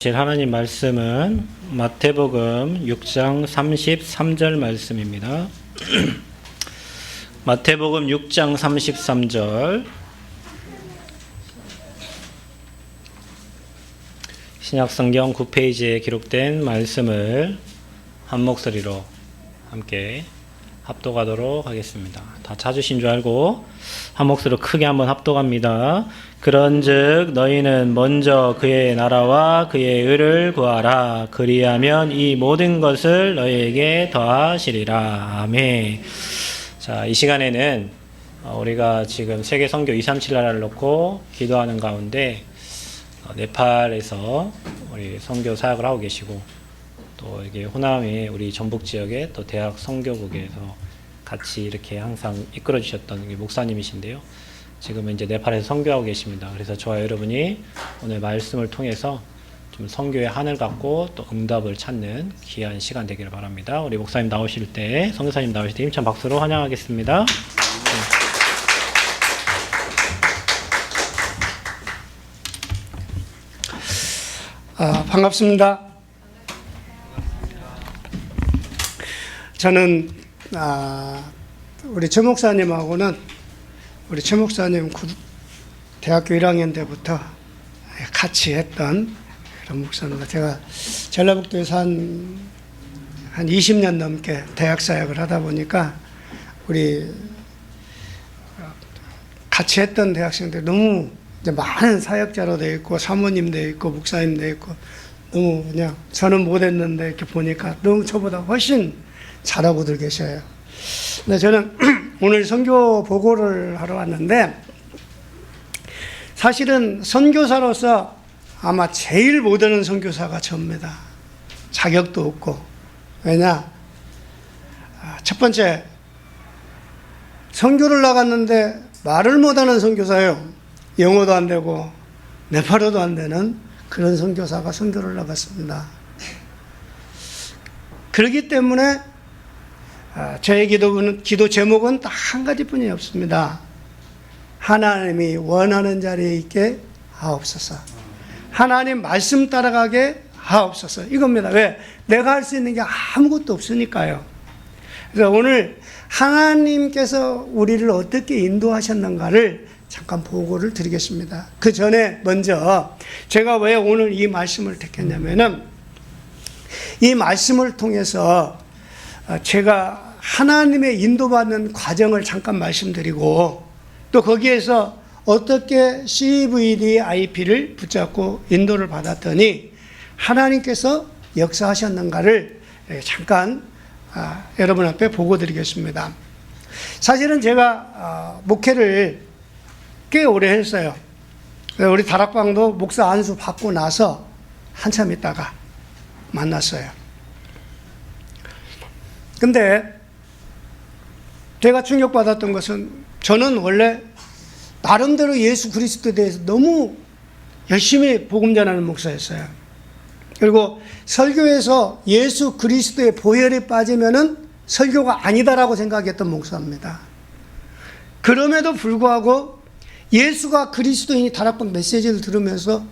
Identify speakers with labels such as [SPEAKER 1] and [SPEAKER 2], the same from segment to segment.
[SPEAKER 1] 하나님 말씀은 마태복음 6장 33절 말씀입니다. 마태복음 6장 33절 신약성경 9페이지에 기록된 말씀을 한 목소리로 함께 합독하도록 하겠습니다. 다 찾으신 줄 알고 한 목소리로 크게 한번 합독합니다. 그런즉 너희는 먼저 그의 나라와 그의 의를 구하라. 그리하면 이 모든 것을 너희에게 더하시리라. 아멘. 자, 이 시간에는 우리가 지금 세계 선교 237 나라를 놓고 기도하는 가운데 네팔에서 우리 선교 사역을 하고 계시고 또 이게 호남의 우리 전북 지역의 또 대학 선교국에서 같이 이렇게 항상 이끌어 주셨던 목사님이신데요. 지금은 이제 네팔에서 선교하고 계십니다. 그래서 저와 여러분이 오늘 말씀을 통해서 좀 선교의 하늘 같고 또 응답을 찾는 귀한 시간 되기를 바랍니다. 우리 목사님 나오실 때, 선교사님 나오실 때 힘찬 박수로 환영하겠습니다.
[SPEAKER 2] 반갑습니다. 저는 우리 최 목사님하고는 우리 최 목사님 대학교 1학년 때부터 같이 했던 그런 목사입니다. 제가 전라북도에서 한 20년 넘게 대학 사역을 하다 보니까 우리 같이 했던 대학생들 너무 이제 많은 사역자로 되어 있고 사모님 되어 있고 목사님 되어 있고 너무 그냥 저는 못했는데 이렇게 보니까 너무 저보다 훨씬 잘하고들 계셔요. 근데 저는 오늘 선교 보고를 하러 왔는데 사실은 선교사로서 아마 제일 못하는 선교사가 저입니다. 자격도 없고. 왜냐? 첫 번째, 선교를 나갔는데 말을 못하는 선교사예요. 영어도 안 되고 네팔어도 안 되는 그런 선교사가 선교를 나갔습니다. 그렇기 때문에 저의 기도 제목은 딱 한 가지뿐이 없습니다. 하나님이 원하는 자리에 있게 하옵소서. 하나님 말씀 따라가게 하옵소서. 이겁니다. 왜? 내가 할 수 있는 게 아무것도 없으니까요. 그래서 오늘 하나님께서 우리를 어떻게 인도하셨는가를 잠깐 보고를 드리겠습니다. 그 전에 먼저 제가 왜 오늘 이 말씀을 택했냐면은 이 말씀을 통해서 제가 하나님의 인도받는 과정을 잠깐 말씀드리고 또 거기에서 어떻게 CVDIP를 붙잡고 인도를 받았더니 하나님께서 역사하셨는가를 잠깐 여러분 앞에 보고 드리겠습니다. 사실은 제가 목회를 꽤 오래 했어요. 우리 다락방도 목사 안수 받고 나서 한참 있다가 만났어요. 근데 제가 충격받았던 것은 저는 원래 나름대로 예수 그리스도에 대해서 너무 열심히 복음 전하는 목사였어요. 그리고 설교에서 예수 그리스도의 보혈에 빠지면은 설교가 아니다라고 생각했던 목사입니다. 그럼에도 불구하고 예수가 그리스도인이 다락방 메시지를 들으면서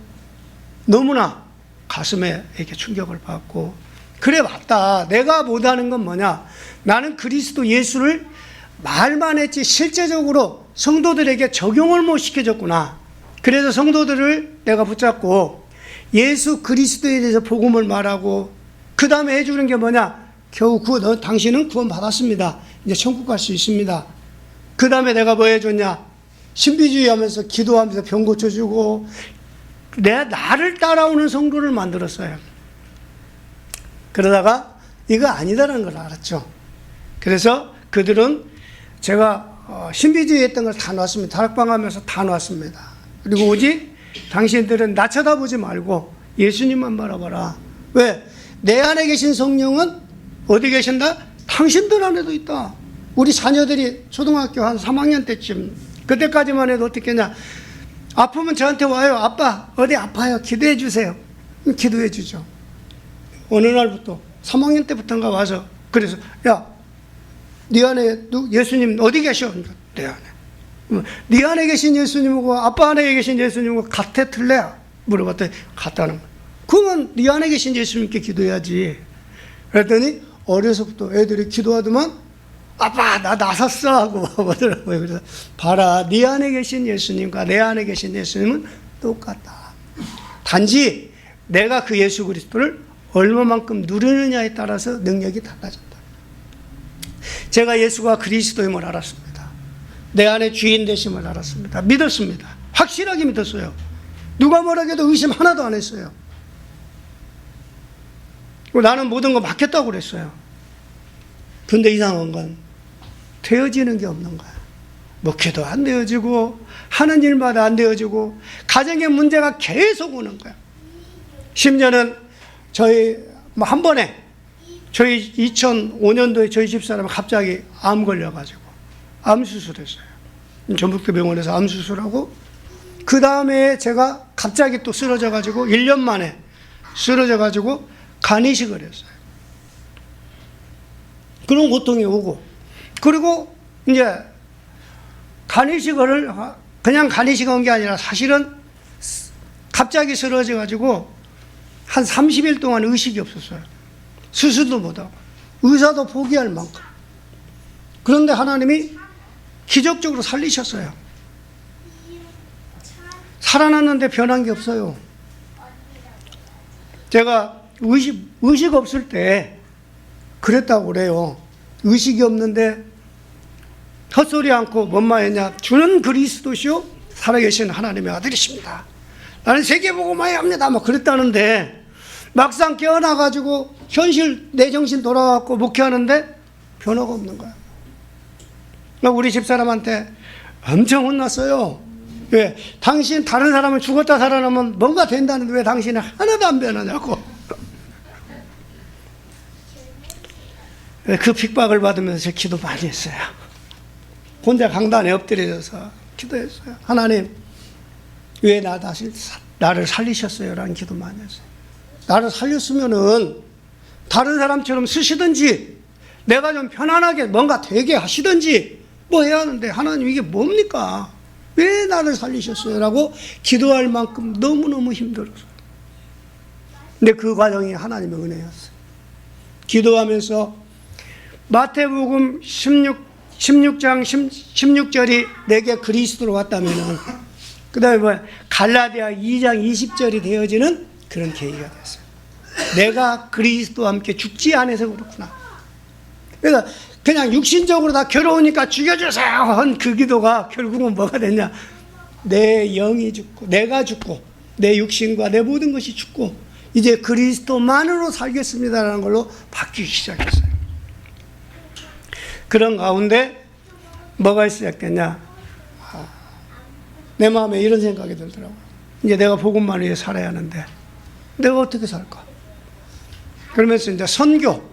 [SPEAKER 2] 너무나 가슴에 이렇게 충격을 받고 그래 맞다. 내가 못하는 건 뭐냐. 나는 그리스도 예수를 말만 했지 실제적으로 성도들에게 적용을 못 시켜줬구나. 그래서 성도들을 내가 붙잡고 예수 그리스도에 대해서 복음을 말하고 그 다음에 해주는 게 뭐냐. 겨우 당신은 구원 받았습니다. 이제 천국 갈 수 있습니다. 그 다음에 내가 뭐 해줬냐. 신비주의 하면서 기도하면서 병 고쳐주고 나를 따라오는 성도를 만들었어요. 그러다가 이거 아니다라는 걸 알았죠. 그래서 그들은 제가 신비주의 했던 걸 다 놨습니다. 다락방 하면서 다 놨습니다. 그리고 오직 당신들은 나 쳐다보지 말고 예수님만 바라봐라. 왜? 내 안에 계신 성령은 어디 계신다? 당신들 안에도 있다. 우리 자녀들이 초등학교 한 3학년 때쯤 그때까지만 해도 어떻게 했냐. 아프면 저한테 와요. 아빠 어디 아파요. 기도해 주세요. 기도해 주죠. 어느 날부터 3학년 때부터인가 와서 그래서 야, 네 안에 예수님 어디 계셔? 내 안에. 네 안에 계신 예수님하고 아빠 안에 계신 예수님하고 같아 틀려? 물어봤더니 같다는 거예요. 그러면 네 안에 계신 예수님께 기도해야지. 그랬더니 어려서부터 애들이 기도하더만 아빠 나 나섰어 하고 오더라고요. 그래서 봐라, 네 안에 계신 예수님과 내 안에 계신 예수님은 똑같다. 단지 내가 그 예수 그리스도를 얼마만큼 누리느냐에 따라서 능력이 달라진다. 제가 예수가 그리스도임을 알았습니다. 내 안에 주인 되심을 알았습니다. 믿었습니다. 확실하게 믿었어요. 누가 뭐라 해도 의심 하나도 안 했어요. 나는 모든 거 맡겼다고 그랬어요. 근데 이상한 건 되어지는 게 없는 거야. 목회도 안 되어지고 하는 일마다 안 되어지고 가정의 문제가 계속 오는 거야. 심지어는 저희 한 번에 저희 2005년도에 저희 집사람이 갑자기 암 걸려가지고 암 수술했어요. 전북대 병원에서 암 수술하고 그 다음에 제가 갑자기 또 쓰러져가지고 1년 만에 쓰러져가지고 간이식을 했어요. 그런 고통이 오고 그리고 이제 간이식을 그냥 간이식한 게 아니라 사실은 갑자기 쓰러져가지고 한 30일 동안 의식이 없었어요. 수술도 못하고 의사도 포기할 만큼. 그런데 하나님이 기적적으로 살리셨어요. 살아났는데 변한 게 없어요. 제가 의식 없을 때 그랬다고 그래요. 의식이 없는데 헛소리 않고 뭔 말이냐. 주는 그리스도시요 살아계신 하나님의 아들이십니다. 나는 세계복음화해야 합니다. 막 그랬다는데 막상 깨어나가지고 현실 내 정신 돌아왔고 목회하는데 변화가 없는 거야. 우리 집사람한테 엄청 혼났어요. 왜? 당신 다른 사람은 죽었다 살아나면 뭔가 된다는데 왜 당신은 하나도 안 변하냐고. 그 핍박을 받으면서 기도 많이 했어요. 혼자 강단에 엎드려져서 기도했어요. 하나님, 왜 나를 살리셨어요? 라는 기도 많이 했어요. 나를 살렸으면은 다른 사람처럼 쓰시든지 내가 좀 편안하게 뭔가 되게 하시든지 뭐 해야 하는데 하나님 이게 뭡니까? 왜 나를 살리셨어요? 라고 기도할 만큼 너무너무 힘들었어요. 근데 그 과정이 하나님의 은혜였어요. 기도하면서 마태복음 16장 16절이 내게 그리스도로 왔다면은 그 다음에 뭐 갈라디아 2장 20절이 되어지는 그런 계기가 됐어요. 내가 그리스도와 함께 죽지 않아서 그렇구나. 그래서 그냥 육신적으로 다 괴로우니까 죽여주세요 한 그 기도가 결국은 뭐가 됐냐. 내 영이 죽고 내가 죽고 내 육신과 내 모든 것이 죽고 이제 그리스도만으로 살겠습니다라는 걸로 바뀌기 시작했어요. 그런 가운데 뭐가 시작됐냐. 내 마음에 이런 생각이 들더라고요. 이제 내가 복음만 위해 살아야 하는데 내가 어떻게 살까? 그러면서 이제 선교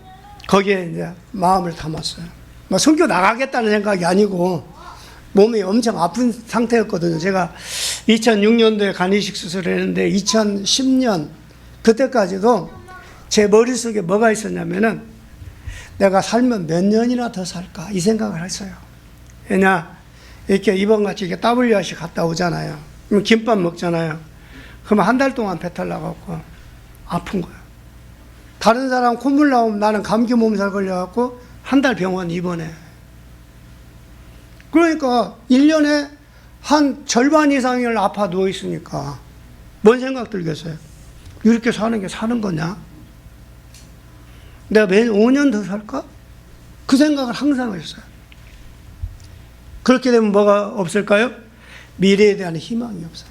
[SPEAKER 2] 거기에 이제 마음을 담았어요. 뭐 선교 나가겠다는 생각이 아니고 몸이 엄청 아픈 상태였거든요. 제가 2006년도에 간이식 수술을 했는데 2010년 그때까지도 제 머릿속에 뭐가 있었냐면은 내가 살면 몇 년이나 더 살까 이 생각을 했어요. 왜냐 이렇게 이번같이 이렇게 WRC 갔다 오잖아요. 그럼 김밥 먹잖아요. 그러면 한 달 동안 배탈 나갖고 아픈 거예요. 다른 사람 콧물 나오면 나는 감기 몸살 걸려갖고 한 달 병원 입원해. 그러니까 1년에 한 절반 이상을 아파 누워있으니까 뭔 생각 들겠어요? 이렇게 사는 게 사는 거냐? 내가 매일 5년 더 살까? 그 생각을 항상 했어요. 그렇게 되면 뭐가 없을까요? 미래에 대한 희망이 없어요.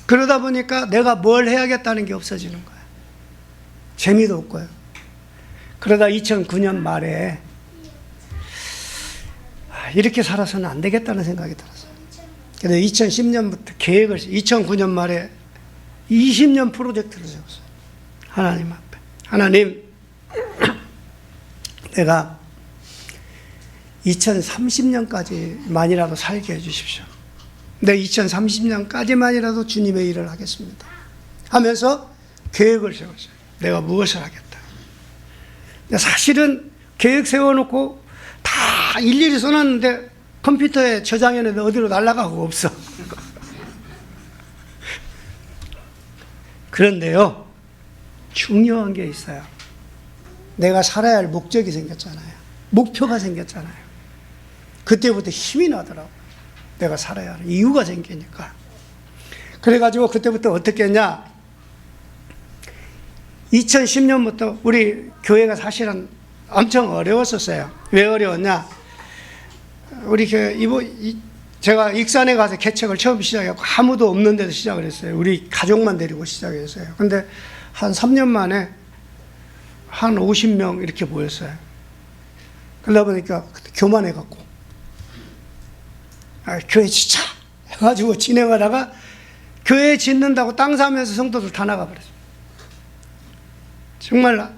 [SPEAKER 2] 그러다 보니까 내가 뭘 해야겠다는 게 없어지는 거예요. 재미도 없고요. 그러다 2009년 말에 이렇게 살아서는 안 되겠다는 생각이 들었어요. 그래서 2010년부터 계획을 2009년 말에 20년 프로젝트를 세웠어요. 하나님 앞에. 하나님, 내가 2030년까지만이라도 살게 해주십시오. 내 2030년까지만이라도 주님의 일을 하겠습니다. 하면서 계획을 세웠어요. 내가 무엇을 하겠다. 사실은 계획 세워놓고 다 일일이 써놨는데 컴퓨터에 저장해놓는데 어디로 날아가고 없어. 그런데요, 중요한 게 있어요. 내가 살아야 할 목적이 생겼잖아요. 목표가 생겼잖아요. 그때부터 힘이 나더라고요. 내가 살아야 할 이유가 생기니까. 그래가지고 그때부터 어떻게 했냐. 2010년부터 우리 교회가 사실은 엄청 어려웠었어요. 왜 어려웠냐. 우리 교회, 제가 익산에 가서 개척을 처음 시작했고 아무도 없는 데서 시작을 했어요. 우리 가족만 데리고 시작했어요. 근데 한 3년 만에 한 50명 이렇게 모였어요. 그러다 보니까 교만해갖고 교회 짓자 해가지고 진행하다가 교회 짓는다고 땅 사면서 성도들 다 나가버렸어요. 정말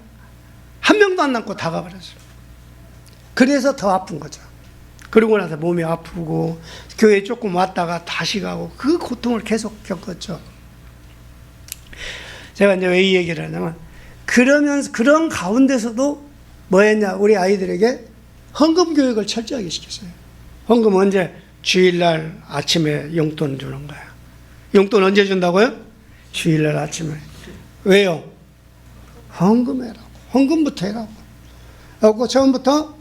[SPEAKER 2] 한 명도 안 남고 다 가버렸어요. 그래서 더 아픈 거죠. 그러고 나서 몸이 아프고 교회 조금 왔다가 다시 가고 그 고통을 계속 겪었죠. 제가 이제 왜 이 얘기를 하냐면 그러면서 그런 가운데서도 뭐 했냐. 우리 아이들에게 헌금 교육을 철저하게 시켰어요. 헌금 언제? 주일날 아침에 용돈 주는 거야. 용돈 언제 준다고요? 주일날 아침에. 왜요? 헌금해라고. 헌금부터 해라고. 그래서 처음부터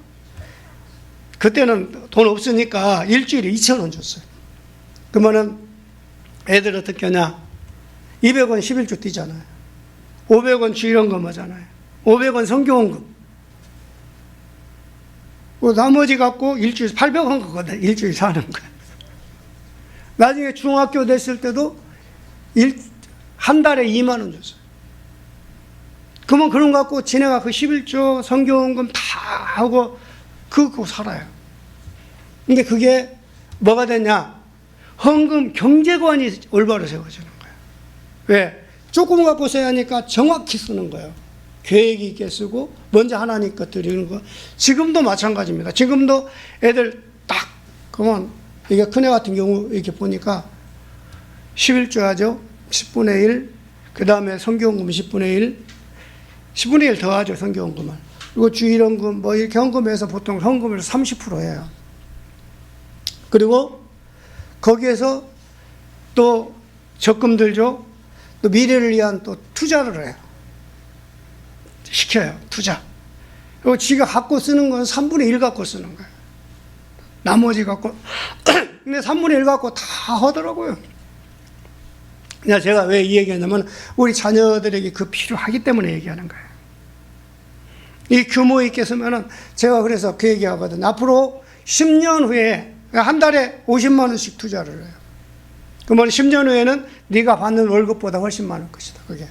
[SPEAKER 2] 그때는 돈 없으니까 일주일에 2,000원 줬어요. 그러면은 애들 어떻게 하냐. 200원 11주 뛰잖아요. 500원 주일헌금 하잖아요. 500원 성교헌금. 나머지 갖고 일주일 800원 거거든. 일주일 사는 거야. 나중에 중학교 됐을 때도 한 달에 2만 원 줬어요. 그러면 그런 거 갖고 지네가 그 11조 성교헌금 다 하고 그거 살아요. 근데 그게 뭐가 됐냐? 헌금 경제관이 올바로 세워지는 거예요. 왜? 조금 갖고 써야 하니까 정확히 쓰는 거예요. 계획이 있게 쓰고 먼저 하나님 것 드리는 거. 지금도 마찬가지입니다. 지금도 애들 딱 그러면 이게 큰애 같은 경우 이렇게 보니까 11조 하죠. 10분의 1. 그 다음에 성교헌금 10분의 1. 10분의 1 더 하죠. 성교헌금을. 그리고 주일헌금 뭐 이렇게 헌금해서 보통 헌금을 30% 해요. 그리고 거기에서 또 적금 들죠. 또 미래를 위한 또 투자를 해요. 시켜요. 투자. 그리고 지가 갖고 쓰는 건 3분의 1 갖고 쓰는 거예요. 나머지 갖고. 근데 3분의 1 갖고 다 하더라고요. 그냥 제가 왜 이 얘기하냐면 우리 자녀들에게 그 필요하기 때문에 얘기하는 거예요. 이 규모 있게 쓰면은 제가 그래서 그 얘기하거든요. 앞으로 10년 후에 한 달에 50만 원씩 투자를 해요. 그러면 10년 후에는 네가 받는 월급보다 훨씬 많을 것이다. 그게.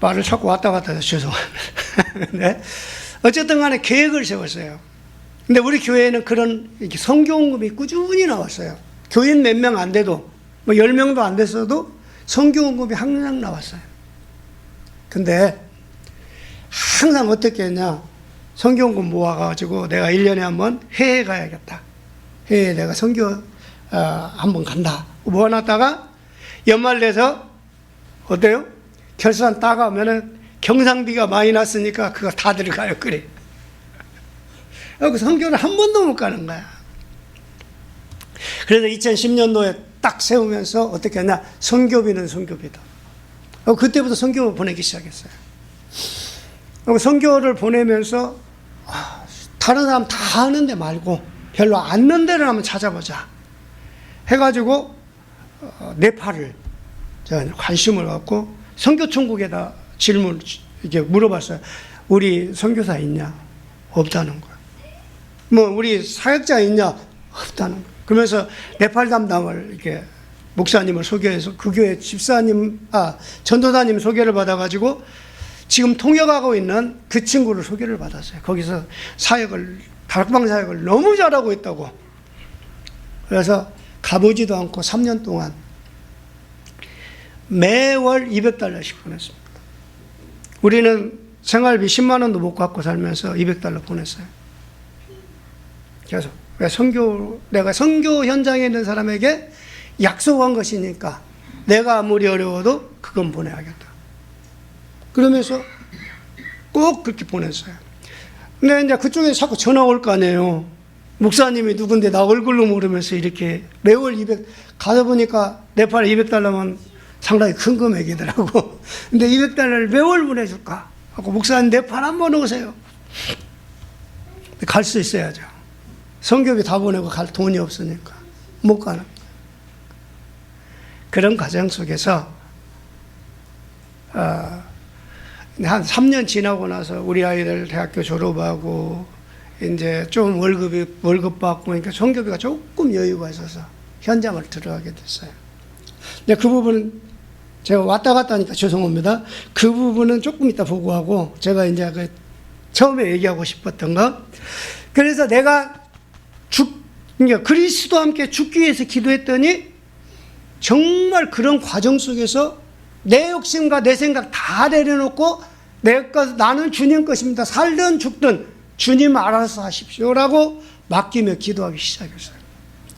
[SPEAKER 2] 말을 자꾸 왔다 갔다 해서 죄송합니다. 네. 어쨌든 간에 계획을 세웠어요. 근데 우리 교회에는 그런 성교헌금이 꾸준히 나왔어요. 교인 몇 명 안 돼도, 뭐 10명도 안 됐어도 성교헌금이 항상 나왔어요. 근데 항상 어떻게 했냐. 성교헌금 모아가지고 내가 1년에 한번 해외 가야겠다. 해외에 내가 성교 한번 간다. 모아놨다가 연말 돼서 어때요? 결산 따가면은 경상비가 많이 났으니까 그거 다 들어가요. 그래. 그 성교를 한 번도 못 가는 거야. 그래서 2010년도에 딱 세우면서 어떻게 했냐. 성교비는 성교비다. 그때부터 성교 보내기 시작했어요. 성교를 보내면서 다른 사람 다 하는데 말고 별로 안 는 데를 한번 찾아보자 해가지고 네팔을 제가 관심을 갖고 선교천국에다 질문 이렇게 물어봤어요. 우리 선교사 있냐? 없다는 거야. 뭐 우리 사역자 있냐? 없다는 거야. 그러면서 네팔 담당을 이렇게 목사님을 소개해서 그 교회 전도사님 소개를 받아가지고 지금 통역하고 있는 그 친구를 소개를 받았어요. 거기서 다락방 사역을 너무 잘하고 있다고. 그래서 가보지도 않고 3년 동안 매월 200달러씩 보냈습니다. 우리는 생활비 10만 원도 못 갖고 살면서 200달러 보냈어요. 그래서 내가 선교 현장에 있는 사람에게 약속한 것이니까 내가 아무리 어려워도 그건 보내야겠다. 그러면서 꼭 그렇게 보냈어요. 근데 이제 그쪽에서 자꾸 전화 올 거 아니에요. 목사님이 누군데 나 얼굴로 모르면서 이렇게 매월 200, 가다 보니까 네팔에 200달러면 상당히 큰 금액이더라고. 근데 200달러를 매월 보내줄까? 하고 목사님 네팔 한번 오세요. 갈 수 있어야죠. 선교비 다 보내고 갈 돈이 없으니까 못 가는. 그런 과정 속에서 한 3년 지나고 나서 우리 아이들 대학교 졸업하고 이제 좀 월급 받고 그러니까 선교비가 조금 여유가 있어서 현장을 들어가게 됐어요. 근데 그 부분은 제가 왔다 갔다 하니까 죄송합니다. 그 부분은 조금 이따 보고하고 제가 이제 그 처음에 얘기하고 싶었던 거. 그래서 내가 그러니까 그리스도와 함께 죽기 위해서 기도했더니 정말 그런 과정 속에서 내 욕심과 내 생각 다 내려놓고 나는 주님 것입니다. 살든 죽든 주님 알아서 하십시오라고 맡기며 기도하기 시작했어요.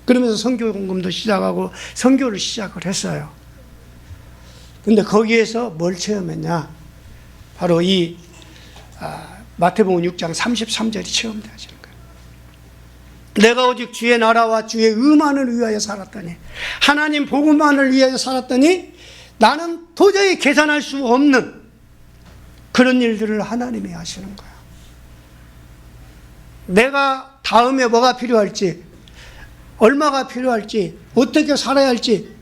[SPEAKER 2] 그러면서 선교 공금도 시작하고 선교를 시작을 했어요. 근데 거기에서 뭘 체험했냐? 바로 이 마태복음 6장 33절이 체험되어지는 거예요. 내가 오직 주의 나라와 주의 의만을 위하여 살았더니, 하나님 복음만을 위하여 살았더니 나는 도저히 계산할 수 없는 그런 일들을 하나님이 하시는 거예요. 내가 다음에 뭐가 필요할지, 얼마가 필요할지, 어떻게 살아야 할지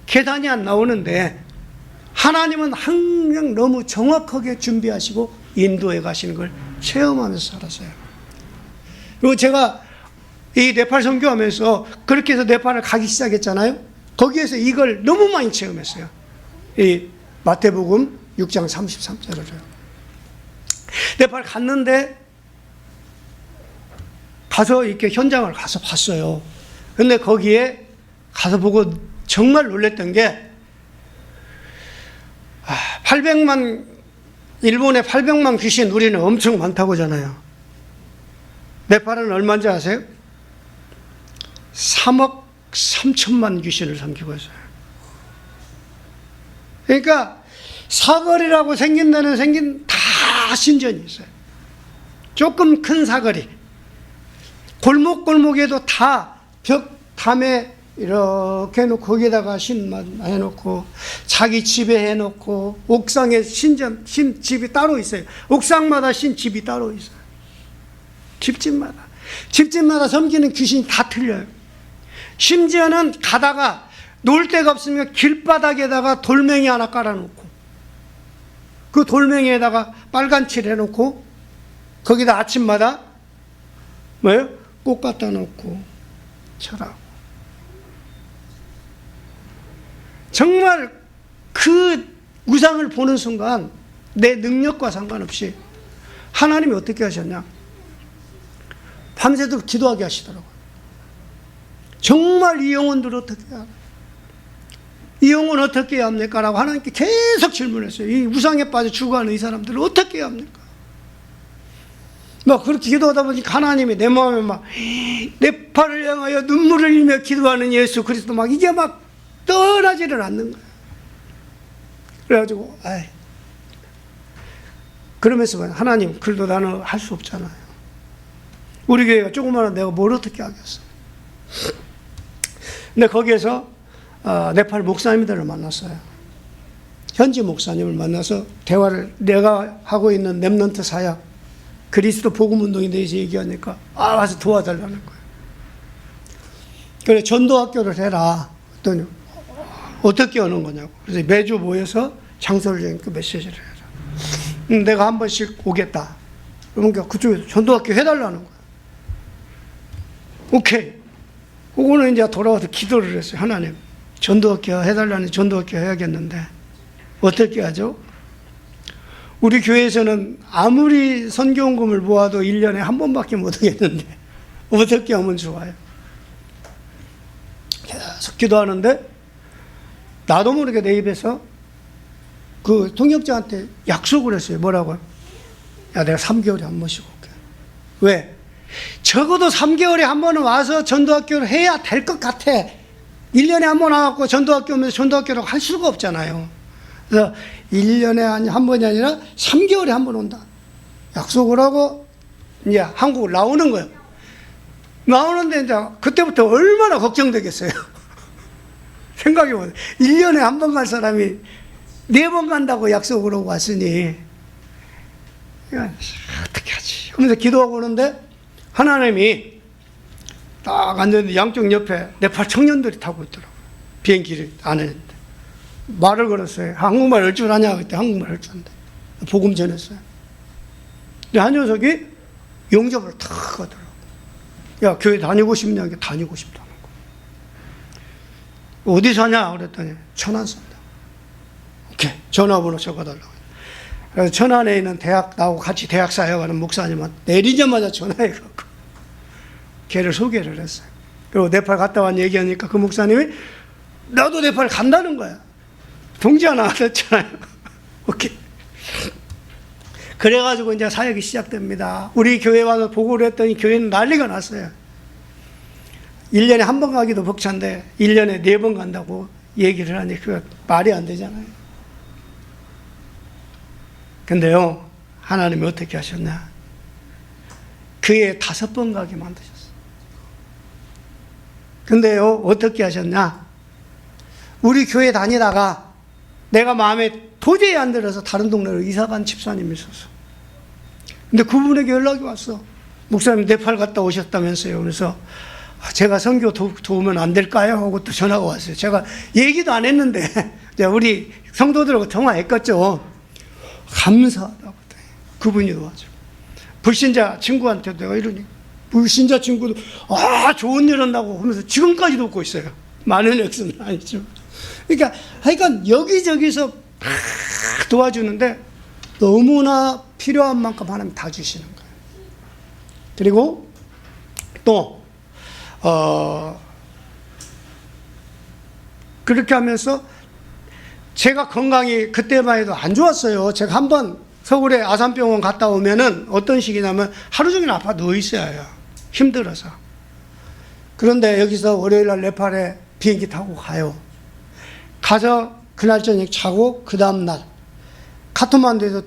[SPEAKER 2] 계산이 안 나오는데 하나님은 항상 너무 정확하게 준비하시고 인도해 가시는 걸 체험하면서 살았어요. 그리고 제가 이 네팔 선교하면서 그렇게 해서 네팔을 가기 시작했잖아요. 거기에서 이걸 너무 많이 체험했어요. 이 마태복음 6장 33절을. 네팔 갔는데 가서 이렇게 현장을 가서 봤어요. 근데 거기에 가서 보고 정말 놀랬던 게 800만, 일본에 800만 귀신 우리는 엄청 많다고 하잖아요. 네팔은 얼마인지 아세요? 3억 3천만 귀신을 삼키고 있어요. 그러니까 사거리라고 생긴 데는 다 신전이 있어요. 조금 큰 사거리. 골목골목에도 다 벽 담에 이렇게 해놓고 거기에다가 신만 해놓고 자기 집에 해놓고 옥상에 신집이 따로 있어요. 옥상마다 신집이 따로 있어요. 집집마다 섬기는 귀신이 다 틀려요. 심지어는 가다가 놀 데가 없으면 길바닥에다가 돌멩이 하나 깔아놓고 그 돌멩이에다가 빨간 칠 해놓고 거기다 아침마다 뭐예요? 꽃 갖다 놓고 철하고. 정말 그 우상을 보는 순간 내 능력과 상관없이 하나님이 어떻게 하셨냐? 밤새도록 기도하게 하시더라고요. 정말 이 영혼들 어떻게 해야 합니까? 이 영혼 어떻게 해야 합니까? 라고 하나님께 계속 질문했어요. 이 우상에 빠져 죽어가는 이 사람들을 어떻게 해야 합니까? 막 그렇게 기도하다 보니까 하나님이 내 마음에 막 네팔을 향하여 눈물을 흘리며 기도하는 예수 그리스도 막 이게 막 떠나지를 않는 거예요. 그래가지고 그러면서 하나님 그래도 나는 할 수 없잖아요. 우리 교회가 조그마한 내가 뭘 어떻게 하겠어. 근데 거기에서 네팔 목사님들을 만났어요. 현지 목사님을 만나서 대화를 내가 하고 있는 렘넌트 사역 그리스도 복음운동에 대해서 얘기하니까 와서 도와달라는 거예요. 그래 전도학교를 해라. 그랬더니 어떻게 하는 거냐고. 그래서 매주 모여서 장설적인 그 메시지를 해라. 내가 한 번씩 오겠다. 그러니까 그쪽에서 전도학교 해달라는 거예요. 오케이. 그거는 이제 돌아와서 기도를 했어요. 하나님 전도학교 해달라는 전도학교 해야겠는데 어떻게 하죠? 우리 교회에서는 아무리 선교원금을 모아도 1년에 한 번밖에 못 하겠는데 어떻게 하면 좋아요? 계속 기도하는데 나도 모르게 내 입에서 그 통역자한테 약속을 했어요. 뭐라고요? 야, 내가 3개월에 한 번씩 올게. 왜? 적어도 3개월에 한 번은 와서 전도학교를 해야 될 것 같아. 1년에 한 번 와갖고 전도학교 오면서 전도학교를 할 수가 없잖아요. 그래서 1년에 한 번이 아니라 3개월에 한 번 온다. 약속을 하고 이제 한국을 나오는 거예요. 나오는데 이제 그때부터 얼마나 걱정되겠어요. 생각해보세요. 1년에 한 번 갈 사람이 4번 간다고 약속을 하고 왔으니, 야, 어떻게 하지? 그러면서 기도하고 오는데, 하나님이 딱 앉았는데 양쪽 옆에 네팔 청년들이 타고 있더라고요. 비행기를 안에. 말을 걸었어요. 한국말 할 줄 아냐? 그때 한국말 할 줄 안다. 복음 전했어요. 근데 한 녀석이 용접을 탁 하더라고요. 야, 교회 다니고 싶냐? 다니고 싶다는 거. 어디 사냐? 그랬더니 천안 산다. 오케이. 전화번호 적어달라고. 그래서 천안에 있는 대학, 나하고 같이 대학 사역하는 목사님한테 내리자마자 전화해갖고 걔를 소개를 했어요. 그리고 네팔 갔다 왔 얘기하니까 그 목사님이 나도 네팔 간다는 거야. 동지 하나 됐잖아요. 오케이. 그래가지고 이제 사역이 시작됩니다. 우리 교회 와서 보고를 했더니 교회는 난리가 났어요. 1년에 한 번 가기도 벅찬데 1년에 4번 간다고 얘기를 하니 그거 말이 안 되잖아요. 근데요, 하나님이 어떻게 하셨냐? 그 해 5번 가게 만드셨어요. 근데요, 어떻게 하셨냐? 우리 교회 다니다가 내가 마음에 도저히 안 들어서 다른 동네로 이사간 집사님이 있었어. 근데 그분에게 연락이 왔어. 목사님 네팔 갔다 오셨다면서요. 그래서 제가 선교 도우면 안 될까요? 하고 또 전화가 왔어요. 제가 얘기도 안 했는데 우리 성도들하고 통화했겠죠. 감사하다고. 그분이 도와줘. 불신자 친구한테도 내가 이러니 불신자 친구도 좋은 일 한다고 하면서 지금까지도 웃고 있어요. 많은 액수는 아니지만. 그러니까 하여간 여기저기서 도와주는데 너무나 필요한 만큼 하나님 다 주시는 거예요. 그리고 또 그렇게 하면서 제가 건강이 그때만 해도 안 좋았어요. 제가 한번 서울에 아산병원 갔다 오면은 어떤 식이냐면 하루 종일 아파 누워 있어야 해요. 힘들어서. 그런데 여기서 월요일날 네팔에 비행기 타고 가요. 가서 그날 저녁 자고 그 다음날 카트만두에서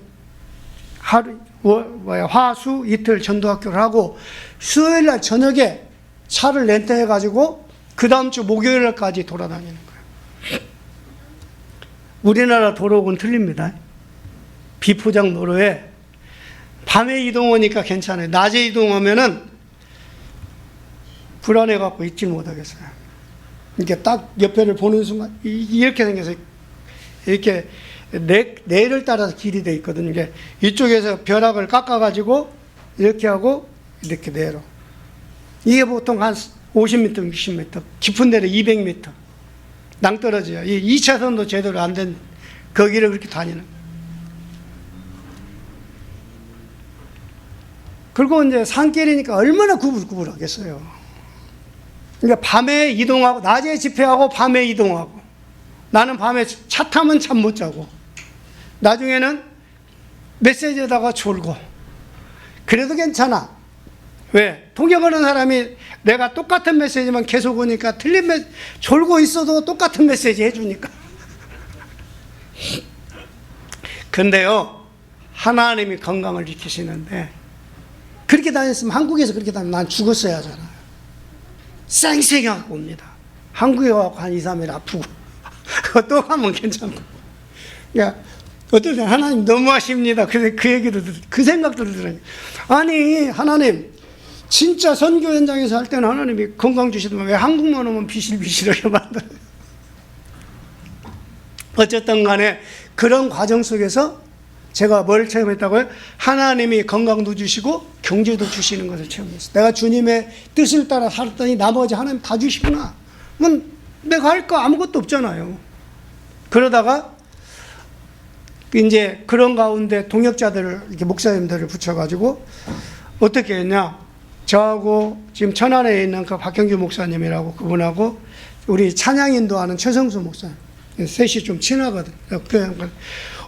[SPEAKER 2] 화수 이틀 전도학교를 하고 수요일날 저녁에 차를 렌트해가지고 그 다음 주 목요일날까지 돌아다니는 거예요. 우리나라 도로는 틀립니다. 비포장 도로에 밤에 이동하니까 괜찮아요. 낮에 이동하면은 불안해갖고 있지 못하겠어요. 이렇게 딱 옆에를 보는 순간 이렇게 생겨서 이렇게 내를 따라서 길이 돼 있거든요. 이게 이쪽에서 벼락을 깎아가지고 이렇게 하고 이렇게 내로. 이게 보통 한 50m, 60m, 깊은 데는 200m 낭떠러지요. 이 2차선도 제대로 안 된 거기를 그렇게 다니는 거예요. 그리고 이제 산길이니까 얼마나 구불구불하겠어요. 그러니까 밤에 이동하고 낮에 집회하고 밤에 이동하고 나는 밤에 차 타면 잠 못 자고 나중에는 메시지에다가 졸고 그래도 괜찮아. 왜? 통역하는 사람이 내가 똑같은 메시지만 계속 오니까 졸고 있어도 똑같은 메시지 해주니까. 근데요, 하나님이 건강을 지키시는데 그렇게 다녔으면 한국에서 그렇게 다니면 난 죽었어야 하잖아요. 쌩쌩하고 옵니다. 한국에 와서 한 2, 3일 아프고 또 가면 괜찮고. 야, 어떨 때 하나님 너무하십니다. 그 얘기도 그 생각도 들으니 아니 하나님 진짜 선교 현장에서 할 때는 하나님이 건강 주시더만 왜 한국만 오면 비실비실하게 만들어요. 어쨌든 간에 그런 과정 속에서 제가 뭘 체험했다고요? 하나님이 건강도 주시고 경제도 주시는 것을 체험했어요. 내가 주님의 뜻을 따라 살았더니 나머지 하나님 다 주시구나. 그럼 내가 할 거 아무것도 없잖아요. 그러다가 이제 그런 가운데 동역자들을 이렇게 목사님들을 붙여가지고 어떻게 했냐? 저하고 지금 천안에 있는 그 박경규 목사님이라고 그분하고 우리 찬양 인도하는 최성수 목사님 셋이 좀 친하거든.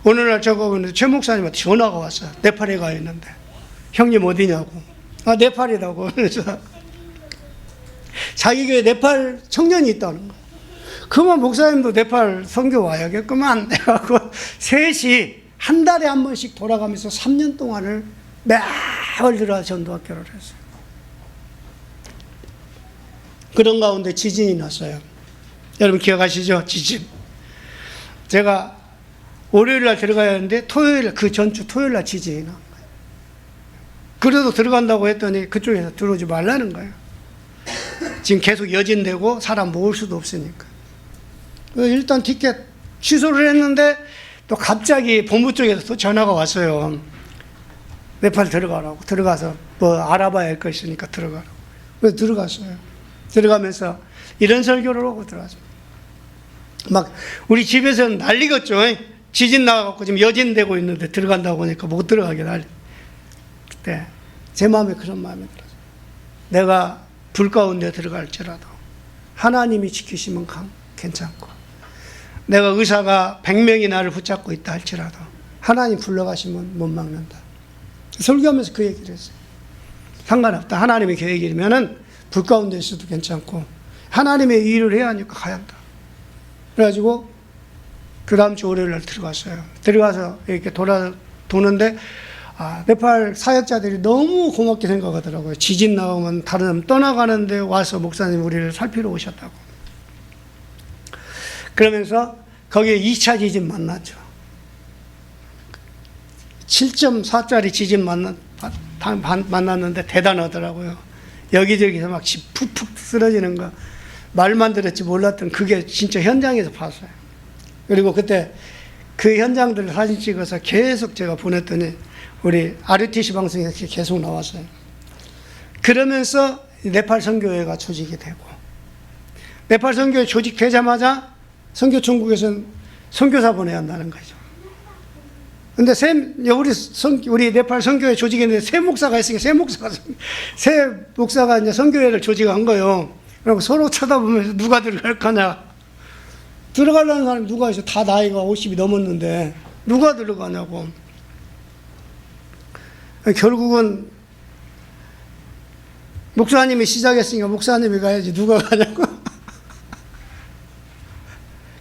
[SPEAKER 2] 어느 날 저거 최 목사님한테 전화가 왔어요. 네팔에 가 있는데 형님 어디냐고. 아 네팔이라고. 그래서 자기 교회 네팔 청년이 있다는 거. 그러면 목사님도 네팔 선교 와야겠구만. 해갖고 셋이 한 달에 한 번씩 돌아가면서 3년 동안을 매월 들어 전도학교를 했어요. 그런 가운데 지진이 났어요. 여러분 기억하시죠? 지진. 제가 월요일 날 들어가야 하는데 토요일, 그 전주 토요일 날 지진이 난 거예요. 그래도 들어간다고 했더니 그쪽에서 들어오지 말라는 거예요. 지금 계속 여진되고 사람 모을 수도 없으니까. 일단 티켓 취소를 했는데 또 갑자기 본부 쪽에서 또 전화가 왔어요. 네팔 들어가라고. 들어가서 뭐 알아봐야 할 거 있으니까 들어가라고. 그래서 들어갔어요. 들어가면서 이런 설교를 하고 들어갔어요. 막 우리 집에서는 난리겠죠. 지진 나가고 지금 여진되고 있는데 들어간다고 하니까 못 들어가게 난리. 그때 제 마음에 그런 마음이 들었어요. 내가 불 가운데 들어갈지라도 하나님이 지키시면 괜찮고, 내가 의사가 100명이 나를 붙잡고 있다 할지라도 하나님 불러가시면 못 막는다. 설교하면서 그 얘기를 했어요. 상관없다. 하나님의 계획이면은 불 가운데 있어도 괜찮고 하나님의 일을 해야 하니까 가야 한다. 그래가지고 그 다음 주 월요일 날 들어갔어요. 들어가서 이렇게 도는데 네팔 사역자들이 너무 고맙게 생각하더라고요. 지진 나오면 다른 사람 떠나가는데 와서 목사님 우리를 살피러 오셨다고. 그러면서 거기에 2차 지진 만났죠. 7.4짜리 지진 만났는데 대단하더라고요. 여기저기서 막 집 푹푹 쓰러지는 거 말만 들었지 몰랐던 그게 진짜 현장에서 봤어요. 그리고 그때 그 현장들을 사진 찍어서 계속 제가 보냈더니 우리 RUTC 방송에 계속 나왔어요. 그러면서 네팔 선교회가 조직이 되고, 네팔 선교회 조직되자마자 선교총국에서는 선교사 보내야 한다는 거죠. 근데 우리 네팔 선교회 조직인데 새 목사가 있으니까 새 목사가 이제 선교회를 조직한 거예요. 그리고 서로 쳐다보면서 누가 들어갈 거냐. 들어가려는 사람이 누가 있어? 다 나이가 50이 넘었는데 누가 들어가냐고. 결국은 목사님이 시작했으니까 목사님이 가야지 누가 가냐고.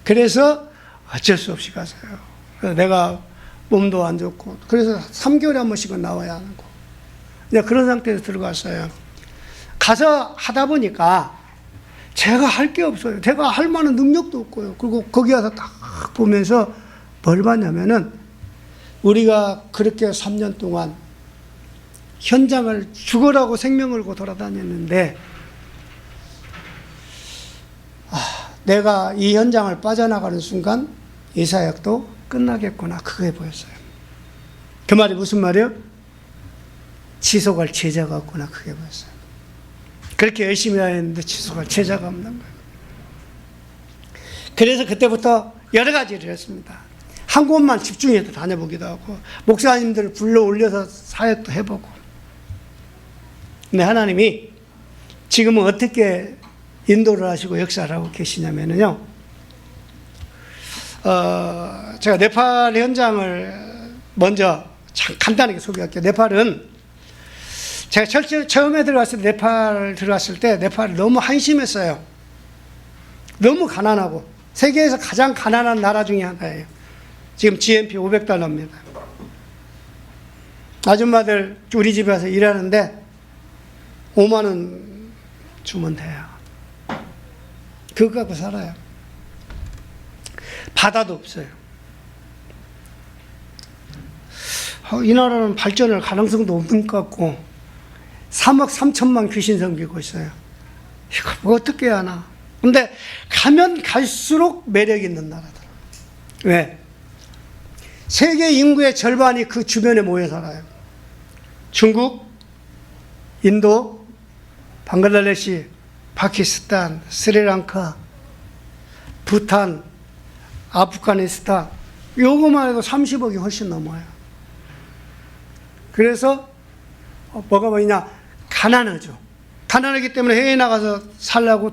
[SPEAKER 2] 그래서 어쩔 수 없이 갔어요. 그래서 내가 몸도 안 좋고, 그래서 3개월에 한 번씩은 나와야 하는 거. 그런 상태에서 들어갔어요. 가서 하다 보니까 제가 할 게 없어요. 제가 할 만한 능력도 없고요. 그리고 거기 와서 딱 보면서 뭘 봤냐면은, 우리가 그렇게 3년 동안 현장을 죽으라고 생명을 걸고 돌아다녔는데, 내가 이 현장을 빠져나가는 순간 이 사역도 끝나겠구나. 그게 보였어요. 그 말이 무슨 말이에요? 지속할 제자가 없구나. 그게 보였어요. 그렇게 열심히 했는데 지속할 제자가 없는 거예요. 그래서 그때부터 여러 가지를 했습니다. 한 곳만 집중해서 다녀보기도 하고, 목사님들을 불러 올려서 사역도 해보고. 근데 하나님이 지금은 어떻게 인도를 하시고 역사를 하고 계시냐면요, 제가 네팔 현장을 먼저 간단하게 소개할게요. 네팔은 제가 처음에 들어갔을 때, 네팔 들어갔을 때 네팔이 너무 한심했어요. 너무 가난하고 세계에서 가장 가난한 나라 중에 하나예요. 지금 GNP 500달러입니다. 아줌마들 우리 집에 와서 일하는데 5만 원 주면 돼요. 그거 갖고 살아요. 바다도 없어요. 이 나라는 발전할 가능성도 없는 것 같고 3억 3천만 귀신 섬기고 있어요. 이거 뭐 어떻게 하나. 근데 가면 갈수록 매력 있는 나라더라고요. 왜? 세계 인구의 절반이 그 주변에 모여 살아요. 중국, 인도, 방글라데시, 파키스탄, 스리랑카, 부탄, 아프가니스탄, 요거만 해도 30억이 훨씬 넘어요. 그래서 뭐가 뭐냐, 가난하죠. 가난하기 때문에 해외에 나가서 살려고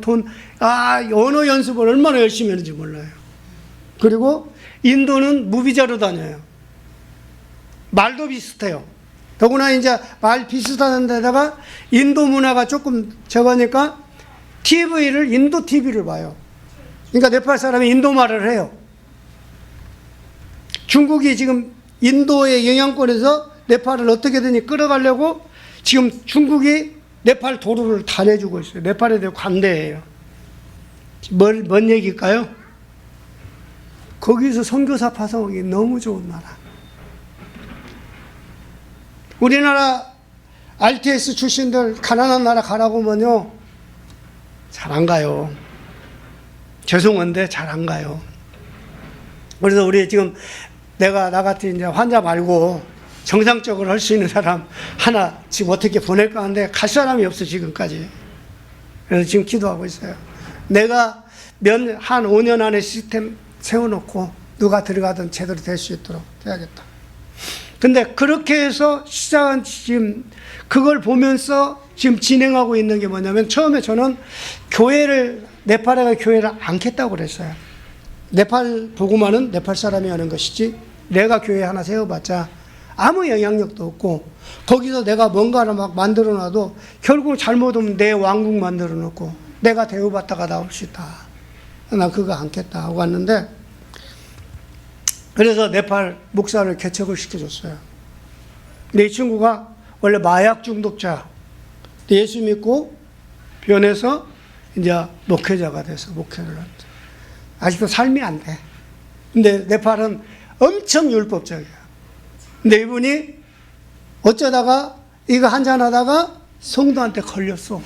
[SPEAKER 2] 언어 연습을 얼마나 열심히 했는지 몰라요. 그리고 인도는 무비자로 다녀요. 말도 비슷해요. 더구나 이제 말 비슷한 데다가 인도 문화가 조금 적으니까 TV를 인도 TV를 봐요. 그러니까 네팔 사람이 인도 말을 해요. 중국이 지금 인도의 영향권에서 네팔을 어떻게든 끌어가려고 지금 중국이 네팔 도로를 다 내주고 있어요. 네팔에 대해 관대해요. 뭔 얘기일까요? 거기서 선교사 파송하기 너무 좋은 나라. 우리나라 RTS 출신들 가난한 나라 가라고 하면요, 잘 안 가요. 죄송한데 잘 안 가요. 그래서 우리 지금 내가 나 같은 이제 환자 말고 정상적으로 할 수 있는 사람 하나 지금 어떻게 보낼까 하는데 갈 사람이 없어 지금까지. 그래서 지금 기도하고 있어요. 내가 한 5년 안에 시스템 세워놓고 누가 들어가든 제대로 될 수 있도록 해야겠다. 근데 그렇게 해서 시작한 지금 그걸 보면서 지금 진행하고 있는 게 뭐냐면, 처음에 저는 네팔에 가 교회를 않겠다고 그랬어요. 네팔 보고만은 네팔 사람이 하는 것이지 내가 교회 하나 세워봤자 아무 영향력도 없고, 거기서 내가 뭔가를 막 만들어 놔도 결국 잘못하면 내 왕국 만들어 놓고 내가 대우받다가 나올 수 있다. 나 그거 않겠다 하고 왔는데, 그래서 네팔 목사를 개척을 시켜줬어요. 근데 이 친구가 원래 마약 중독자, 예수 믿고 변해서 이제 목회자가 돼서 목회를 합니다. 아직도 삶이 안 돼. 근데 네팔은 엄청 율법적이야. 근데 이분이 어쩌다가 이거 한잔하다가 성도한테 걸렸어.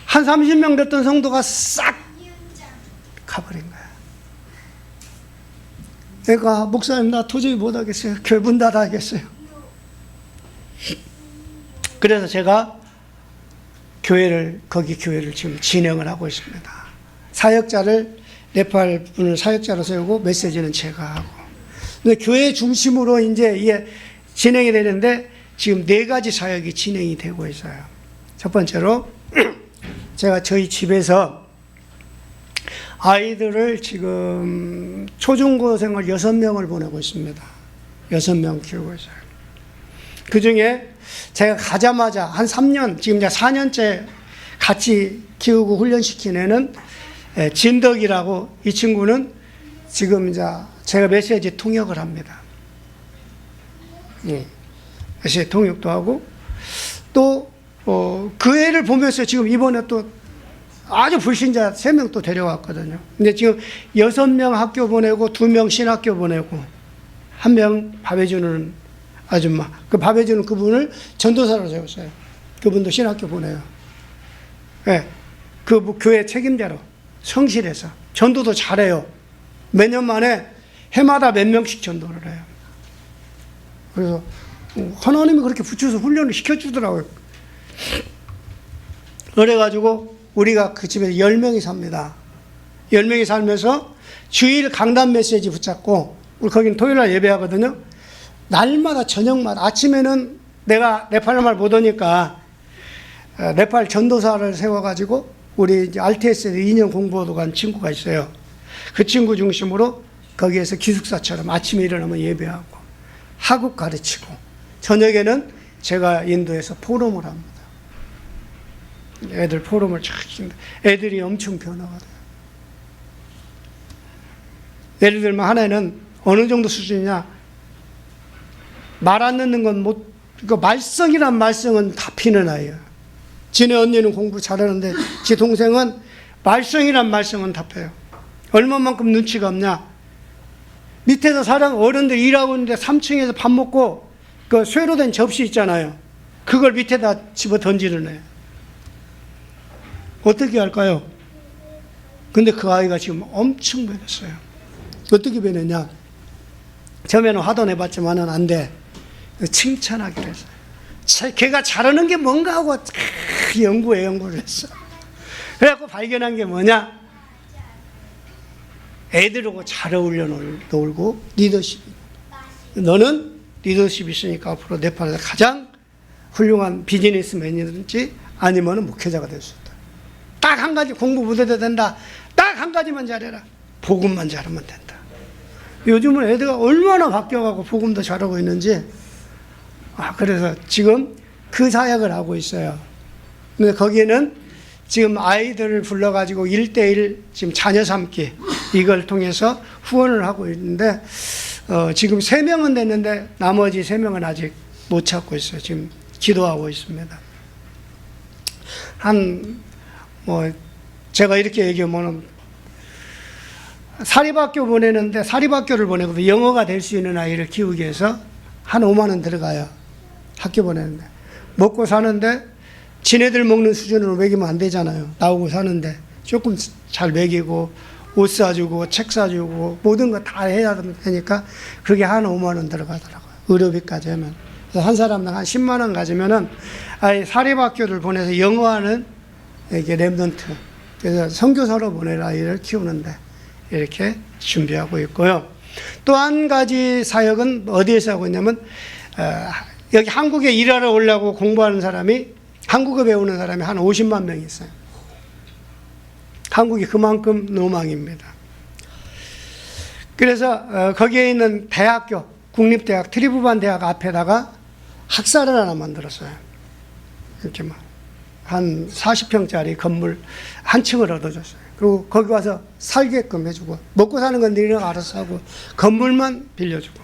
[SPEAKER 2] 한 30명 됐던 성도가 싹 가버린 거야. 내가 목사님 나 도저히 못하겠어요. 교회 문 닫아야겠어요. 그래서 제가 거기 교회를 지금 진행을 하고 있습니다. 사역자를 네팔 분을 사역자로 세우고 메시지는 제가 하고. 근데 교회 중심으로 이제 이게 진행이 되는데 지금 4가지 사역이 진행이 되고 있어요. 첫 번째로 제가 저희 집에서 아이들을 지금 초중고생을 6명을 보내고 있습니다. 6명 키우고 있어요. 그 중에 제가 가자마자 한 3년, 지금 이제 4년째 같이 키우고 훈련시킨 애는 진덕이라고, 이 친구는 지금 이제 제가 메시지 통역을 합니다. 메시지 통역도 하고, 또, 그 애를 보면서 지금 이번에 또 아주 불신자 3명 또 데려왔거든요. 근데 지금 6명 학교 보내고 2명 신학교 보내고 1명 밥 해주는 아줌마. 그 밥 해주는 그분을 전도사로 세웠어요. 그분도 신학교 보내요. 네. 그 교회 책임자로 성실해서 전도도 잘해요. 매년 만에 해마다 몇 명씩 전도를 해요. 그래서 하나님이 그렇게 붙여서 훈련을 시켜주더라고요. 그래가지고 우리가 그 집에 10명이 삽니다. 10명이 살면서 주일 강단 메시지 붙잡고, 우리 거기는 토요일날 예배하거든요. 날마다 저녁마다, 아침에는 내가 네팔 말 못하니까 네팔 전도사를 세워가지고 우리 이제 RTS에서 2년 공부하러 간 친구가 있어요. 그 친구 중심으로 거기에서 기숙사처럼 아침에 일어나면 예배하고 학업 가르치고, 저녁에는 제가 인도에서 포럼을 합니다. 애들 포럼을 쫙 시킵니다. 애들이 엄청 변화가 돼요. 예를 들면 하나는 어느 정도 수준이냐, 말 안 듣는 건 못, 그 말썽이란 말썽은 다 피는 아이예요. 지네 언니는 공부 잘하는데 지 동생은 말썽이란 말썽은 다 펴요. 얼마만큼 눈치가 없냐. 밑에서 어른들 일하고 있는데 3층에서 밥 먹고 그 쇠로 된 접시 있잖아요. 그걸 밑에다 집어 던지는 애. 어떻게 할까요? 근데 그 아이가 지금 엄청 변했어요. 어떻게 변했냐? 처음에는 화도내봤지만은 안 돼. 칭찬하기로 했어요. 걔가 잘하는 게 뭔가 하고 연구를 했어. 그래갖고 발견한 게 뭐냐? 애들하고 잘 어울려 놀고 리더십. 너는 리더십이 있으니까 앞으로 네팔에서 가장 훌륭한 비즈니스맨이든지 아니면 목회자가 될 수 있다. 딱 한 가지, 공부 못해도 된다. 딱 한 가지만 잘해라. 복음만 잘하면 된다. 요즘은 애들가 얼마나 바뀌어가고 복음도 잘하고 있는지. 그래서 지금 그 사역을 하고 있어요. 근데 거기에는 지금 아이들을 불러가지고 1:1 지금 자녀 삼기 이걸 통해서 후원을 하고 있는데, 지금 3명은 됐는데 나머지 3명은 아직 못 찾고 있어요. 지금 기도하고 있습니다. 제가 이렇게 얘기하면 사립학교 보내는데 사립학교를 보내고 영어가 될 수 있는 아이를 키우기 위해서 한 5만 원 들어가요. 학교 보내는데. 먹고 사는데 지네들 먹는 수준으로 먹이면 안 되잖아요. 나오고 사는데 조금 잘 먹이고 옷 사주고 책 사주고 모든 거 다 해야 되니까 그게 한 5만 원 들어가더라고요. 의료비까지 하면. 그래서 한 사람당 한 10만 원 가지면은 아예 사립학교를 보내서 영어하는 이게 랩런트. 그래서 선교사로 보낼 아이를 키우는데 이렇게 준비하고 있고요. 또 한 가지 사역은 어디에서 하고 있냐면 여기 한국에 일하러 오려고 공부하는 사람이 한국어 배우는 사람이 한 50만 명이 있어요. 한국이 그만큼 노망입니다. 그래서 거기에 있는 대학교, 국립대학, 트리부반 대학 앞에다가 학사를 하나 만들었어요. 이렇게 한 40평짜리 건물 한 층을 얻어줬어요. 그리고 거기 와서 살게끔 해주고 먹고 사는 건 너희는 알아서 하고 건물만 빌려주고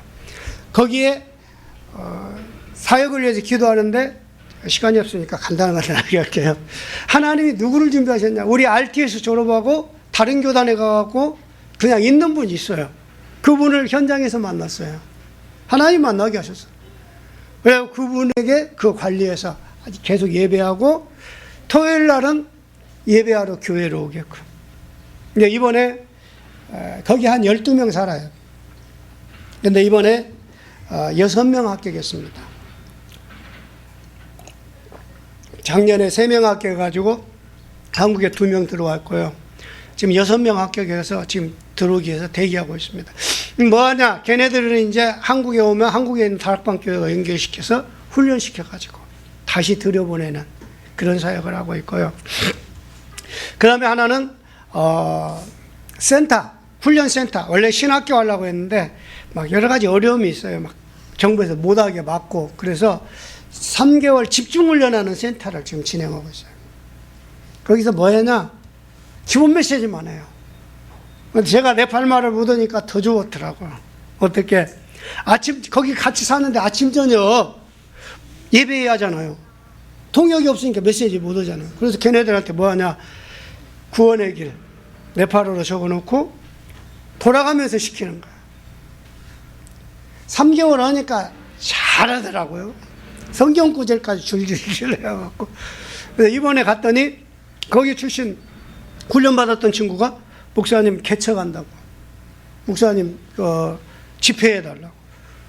[SPEAKER 2] 거기에 사역을 위해서 기도하는데 시간이 없으니까 간단하게 할게요. 하나님이 누구를 준비하셨냐? 우리 RTS 졸업하고 다른 교단에 가갖고 그냥 있는 분이 있어요. 그분을 현장에서 만났어요. 하나님 만나게 하셨어요. 그래서 그분에게 그 관리해서 계속 예배하고 토요일 날은 예배하러 교회로 오게끔. 근데 이번에 거기 한 12명 살아요. 근데 이번에 6명 합격했습니다. 작년에 3명 합격해가지고 한국에 2명 들어왔고요. 지금 6명 합격해서 지금 들어오기 위해서 대기하고 있습니다. 뭐하냐? 걔네들은 이제 한국에 오면 한국에 있는 다락방교회가 연결시켜서 훈련시켜가지고 다시 들여보내는 그런 사역을 하고 있고요. 그 다음에 하나는 센터, 훈련센터. 원래 신학교 하려고 했는데 막 여러 가지 어려움이 있어요. 막 정부에서 못하게 막고. 그래서 3개월 집중훈련하는 센터를 지금 진행하고 있어요. 거기서 뭐 했냐? 기본 메시지만 해요. 제가 네팔 말을 못하니까 더 좋더라고요. 어떻게? 거기 같이 사는데 아침, 저녁 예배해야 하잖아요. 통역이 없으니까 메시지 못 오잖아요. 그래서 걔네들한테 뭐 하냐? 구원의 길, 네팔어로 적어 놓고 돌아가면서 시키는 거예요. 3개월 하니까 잘하더라고요. 성경 구절까지 줄줄줄 해갖고. 그래서 이번에 갔더니 거기 출신 훈련받았던 친구가 목사님 개척한다고. 목사님 집회해달라고.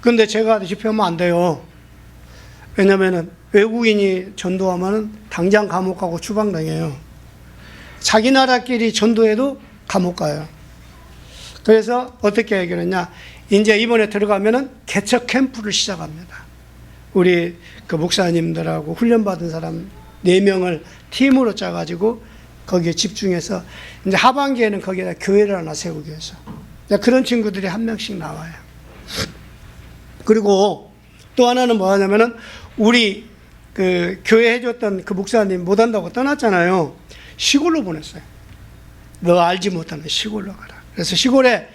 [SPEAKER 2] 근데 제가 집회하면 안 돼요. 왜냐면은 외국인이 전도하면은 당장 감옥 가고 추방당해요. 자기 나라끼리 전도해도 감옥 가요. 그래서 어떻게 해결했냐? 이제 이번에 들어가면은 개척 캠프를 시작합니다. 우리 그 목사님들하고 훈련받은 사람 4명을 팀으로 짜가지고 거기에 집중해서 이제 하반기에는 거기에다 교회를 하나 세우기 위해서 그런 친구들이 한 명씩 나와요. 그리고 또 하나는 뭐 하냐면은 우리 그 교회 해줬던 그 목사님 못한다고 떠났잖아요. 시골로 보냈어요. 너 알지 못하는 시골로 가라. 그래서 시골에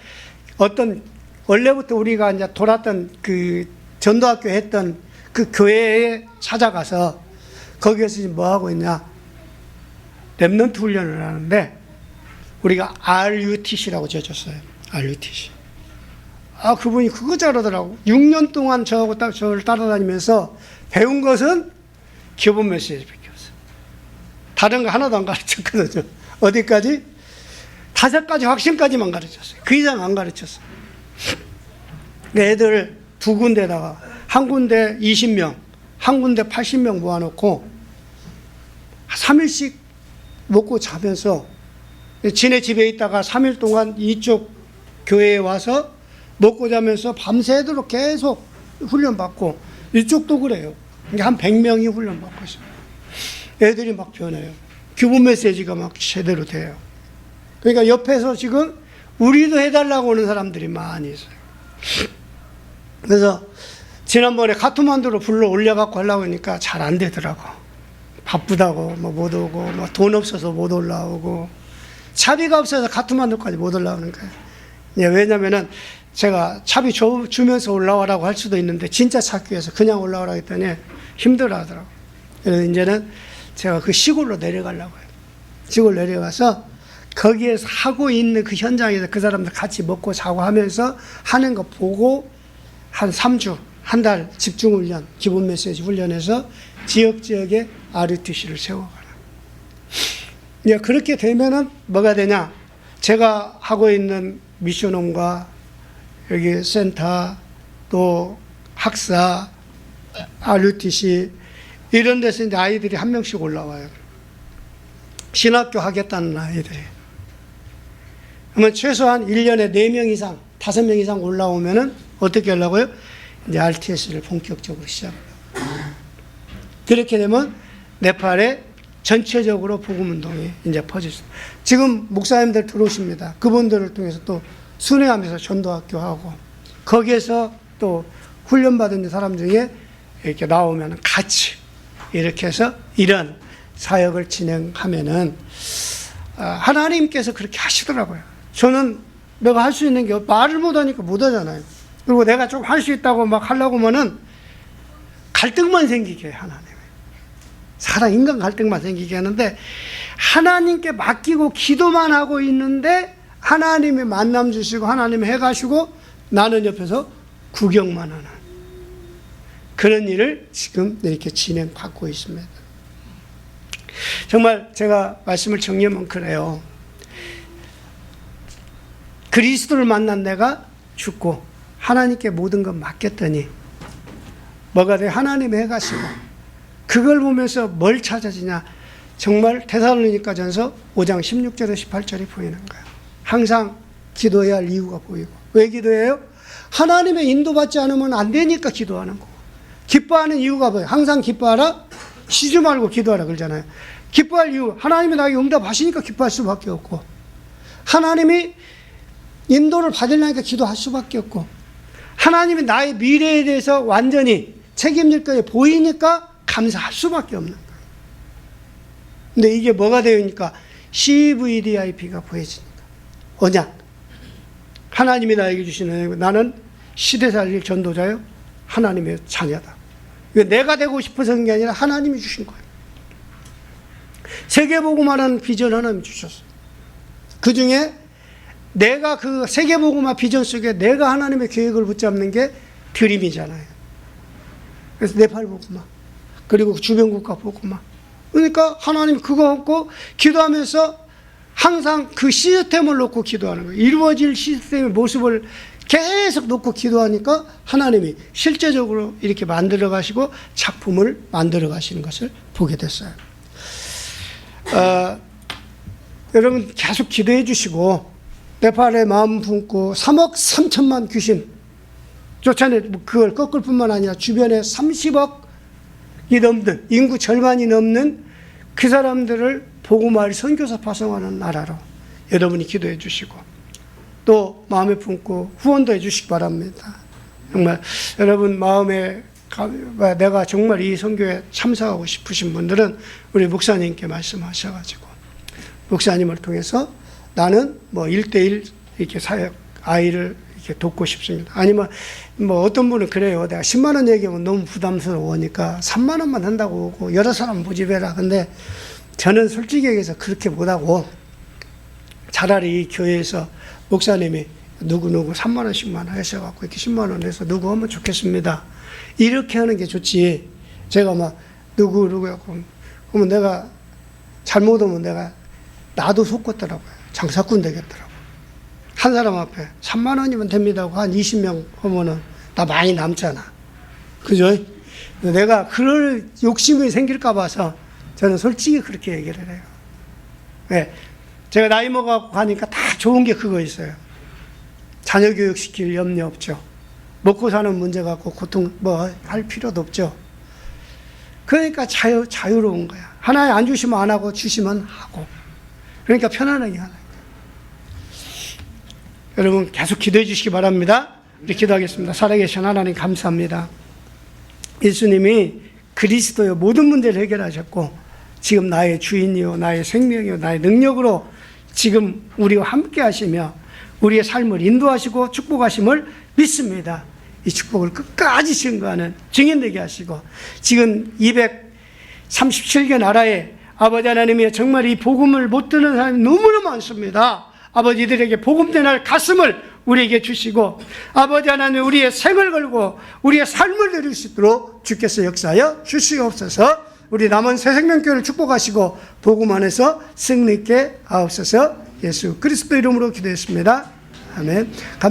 [SPEAKER 2] 어떤 원래부터 우리가 이제 돌았던 그 전도학교 했던 그 교회에 찾아가서 거기에서 지금 뭐 하고 있냐? 랩런트 훈련을 하는데 우리가 RUTC라고 지어줬어요. RUTC. 그분이 그거 잘하더라고. 6년 동안 저를 따라다니면서 배운 것은 기본 메시지밖에 없어요. 다른 거 하나도 안 가르쳤거든요. 어디까지? 5가지 확신까지만 가르쳤어요. 그 이상 안 가르쳤어요. 애들 2군데다가 한 군데 20명, 한 군데 80명 모아놓고 3일씩 먹고 자면서 지네 집에 있다가 3일 동안 이쪽 교회에 와서 먹고 자면서 밤새도록 계속 훈련받고 이쪽도 그래요. 한 100명이 훈련받고 있어요. 애들이 막 변해요. 기본 메시지가 막 제대로 돼요. 그러니까 옆에서 지금 우리도 해달라고 오는 사람들이 많이 있어요. 그래서 지난번에 카트만두로 불러 올려갖고 하려고 하니까 잘 안 되더라고. 바쁘다고 뭐 못 오고 뭐 돈 없어서 못 올라오고 차비가 없어서 카트만두까지 못 올라오는 거예요. 왜냐면은 제가 차비 주면서 올라오라고 할 수도 있는데 진짜 찾기 위해서 그냥 올라오라고 했더니 힘들어 하더라고. 그래서 이제는 제가 그 시골로 내려가려고 해요. 시골 내려가서 거기에서 하고 있는 그 현장에서 그 사람들 같이 먹고 자고 하면서 하는 거 보고 한 3주, 한 달 집중훈련, 기본 메시지 훈련해서 지역에 RUTC를 세워가라. 예, 그렇게 되면은 뭐가 되냐? 제가 하고 있는 미션홈과 여기 센터, 또 학사, RUTC 이런 데서 이제 아이들이 한 명씩 올라와요. 신학교 하겠다는 아이들이. 그러면 최소한 1년에 4명 이상, 5명 이상 올라오면은 어떻게 하려고요? 이제 RTS를 본격적으로 시작하려고. 그렇게 되면 네팔에 전체적으로 복음운동이 이제 퍼지죠. 지금 목사님들 들어오십니다. 그분들을 통해서 또 순회하면서 전도학교 하고, 거기에서 또 훈련받은 사람 중에 이렇게 나오면 같이 이렇게 해서 이런 사역을 진행하면은 하나님께서 그렇게 하시더라고요. 저는 내가 할 수 있는 게 말을 못하니까 못하잖아요. 그리고 내가 좀 할 수 있다고 막 하려고 하면은 갈등만 생기게 해요, 하나님. 사람 인간 갈등만 생기게 하는데, 하나님께 맡기고 기도만 하고 있는데 하나님이 만남 주시고 하나님이 해가시고 나는 옆에서 구경만 하는 그런 일을 지금 이렇게 진행받고 있습니다. 정말 제가 말씀을 정리하면 그래요. 그리스도를 만난 내가 죽고 하나님께 모든 것 맡겼더니 뭐가 돼? 하나님이 해가시고, 그걸 보면서 뭘 찾아지냐? 정말 데살로니가전서 5장 16절에 18절이 보이는 거예요. 항상 기도해야 할 이유가 보이고. 왜 기도해요? 하나님의 인도받지 않으면 안 되니까 기도하는 거고. 기뻐하는 이유가 뭐예요? 항상 기뻐하라, 쉬지 말고 기도하라 그러잖아요. 기뻐할 이유, 하나님이 나에게 응답하시니까 기뻐할 수밖에 없고, 하나님이 인도를 받으려니까 기도할 수밖에 없고, 하나님이 나의 미래에 대해서 완전히 책임질 거에 보이니까 감사할 수밖에 없는 거예요. 근데 이게 뭐가 되니까? CVDIP가 보여지니까. 언약. 하나님이 나에게 주시는, 나는 시대 살릴 전도자요, 하나님의 자녀다. 이거 내가 되고 싶어서 그런 게 아니라 하나님이 주신 거예요. 세계복음화라는 비전 하나님 주셨어요. 그 중에 내가 그 세계복음화 비전 속에 내가 하나님의 계획을 붙잡는 게 드림이잖아요. 그래서 네팔 복음화, 그리고 주변 국가 복음화. 그러니까 하나님 그거 갖고 기도하면서 항상 그 시스템을 놓고 기도하는 거예요. 이루어질 시스템의 모습을 계속 놓고 기도하니까 하나님이 실제적으로 이렇게 만들어 가시고 작품을 만들어 가시는 것을 보게 됐어요. 여러분 계속 기도해 주시고, 네팔에 마음 품고 3억 3천만 귀신 쫓아내, 그걸 꺾을 뿐만 아니라 주변에 30억이 넘는, 인구 절반이 넘는 그 사람들을 복음화를 선교사 파송하는 나라로 여러분이 기도해 주시고, 또 마음에 품고 후원도 해 주시기 바랍니다. 정말 여러분 마음에 내가 정말 이 선교에 참석하고 싶으신 분들은 우리 목사님께 말씀하셔가지고, 목사님을 통해서 나는 뭐 1대1 이렇게 사역, 아이를 이렇게 돕고 싶습니다. 아니면 뭐 어떤 분은 그래요. 내가 10만 원 얘기하면 너무 부담스러우니까 3만 원만 한다고 오고 여러 사람 모집해라. 근데 저는 솔직히 얘기해서 그렇게 못하고, 차라리 이 교회에서 목사님이 누구 3만 원씩만 하셔갖고 이렇게 10만 원 해서 누구 하면 좋겠습니다, 이렇게 하는 게 좋지. 제가 막 누구 해갖고 그러면 내가 잘못하면 내가 나도 속겠더라고요. 장사꾼 되겠더라고요. 한 사람 앞에 3만 원이면 됩니다 하고 한 20명 하면은 나 많이 남잖아. 그죠? 내가 그럴 욕심이 생길까 봐서 저는 솔직히 그렇게 얘기를 해요. 왜? 제가 나이 먹어가고 가니까 다 좋은 게 그거 있어요. 자녀 교육 시킬 염려 없죠. 먹고 사는 문제 갖고 고통 뭐 할 필요도 없죠. 그러니까 자유로운 거야. 하나님 안 주시면 안 하고 주시면 하고. 그러니까 편안하게 하는 거예요. 여러분 계속 기도해 주시기 바랍니다. 우리 기도하겠습니다. 살아계신 하나님 감사합니다. 예수님이 그리스도의 모든 문제를 해결하셨고, 지금 나의 주인이요, 나의 생명이요, 나의 능력으로 지금 우리와 함께 하시며 우리의 삶을 인도하시고 축복하심을 믿습니다. 이 축복을 끝까지 증거하는 증인되게 하시고, 지금 37개 나라에 아버지 하나님의 정말 이 복음을 못 듣는 사람이 너무나 많습니다. 아버지들에게 복음 전할 가슴을 우리에게 주시고 아버지 하나님 우리의 생을 걸고 우리의 삶을 드릴 수 있도록 주께서 역사하여 주시옵소서. 우리 남은 새생명교회를 축복하시고 복음 안에서 승리 있게 하옵소서. 예수 그리스도 이름으로 기도했습니다. 아멘. 감사합니다.